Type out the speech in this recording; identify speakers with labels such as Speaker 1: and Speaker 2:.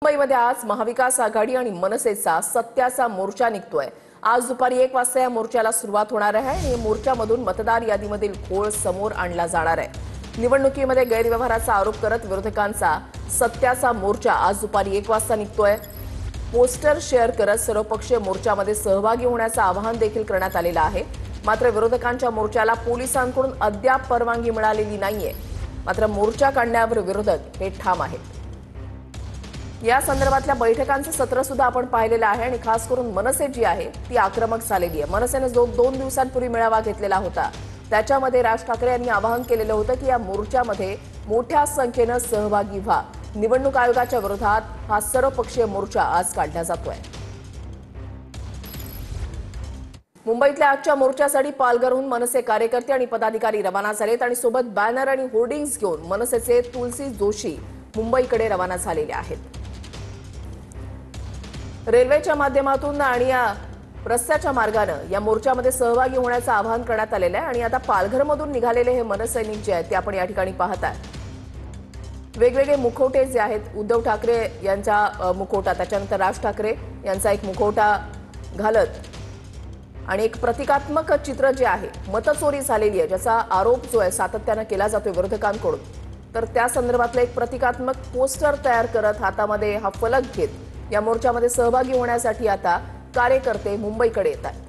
Speaker 1: मुंबईमध्ये आज महाविकास आघाडी आणि मनसेचा सत्याचा मोर्चा निघतोय। आज दुपारी 1 वाजता या मोर्चाला सुरुवात होणार आहे आणि मोर्चामधून मतदार यादीमधील घोळ समोर आणला जाणार आहे। निवडणुकीमध्ये गैरव्यवहाराचा आरोप करत विरोधकांचा सत्याचा मोर्चा आज दुपारी 1 वाजता निघतोय। पोस्टर शेअर करत सर्वपक्षीय मोर्चामध्ये सहभागी होण्याचं आवाहन देखील करण्यात आलेलं आहे। मात्र विरोधकांच्या मोर्चाला पोलिसांकडून अद्याप परवानगी मिळालेली नाहीये। मात्र मोर्चा काढण्यावर विरोधक हे ठाम आहेत। या संदर्भातल्या बैठकांचं सत्र सुद्धा आपण पाहिलेलं आहे आणि खास करून मनसे जी आहे ती आक्रमक झालेली आहे। मनसेने जो 2 दिवसांपूर्वी मेळावा घेतलेला होता त्याच्यामध्ये राज ठाकरे यांनी आवाहन केलेलं होतं की या मोर्चामध्ये मोठ्या संख्येनं सहभागी व्हा। निवडणूक आयोगाच्या विरोधात हा सर्वपक्षीय मोर्चा आज काढला जातोय। मुंबईतल्या आजच्या मोर्चासाठी पालघरहून मनसे कार्यकर्ते आणि पदाधिकारी रवाना झालेत आणि सोबत बॅनर आणि होर्डिंग्स घेऊन मनसेचे तुलसी जोशी मुंबईकडे रवाना झालेले आहेत। रेल्वेच्या माध्यमातून आणि या रस्त्याच्या मार्गाने या मोर्चामध्ये सहभागी होण्याचं आवाहन करण्यात आलेलं आहे आणि आता पालघरमधून निघालेले हे मनसैनिक जे आहेत ते आपण या ठिकाणी पाहताय। वेगवेगळे मुखवटे जे आहेत, उद्धव ठाकरे यांचा मुखवटा, त्याच्यानंतर राज ठाकरे यांचा एक मुखवटा घालत आणि एक प्रतिकात्मक चित्र जे आहे, मतचोरी झालेली आहे ज्याचा आरोप जो आहे सातत्याने केला जातो विरोधकांकडून, तर त्या संदर्भातलं एक प्रतिकात्मक पोस्टर तयार करत हातामध्ये हा फलक घेत या मोर्चामध्ये सहभागी होण्यासाठी आता कार्यकर्ते मुंबईकडे येत आहेत।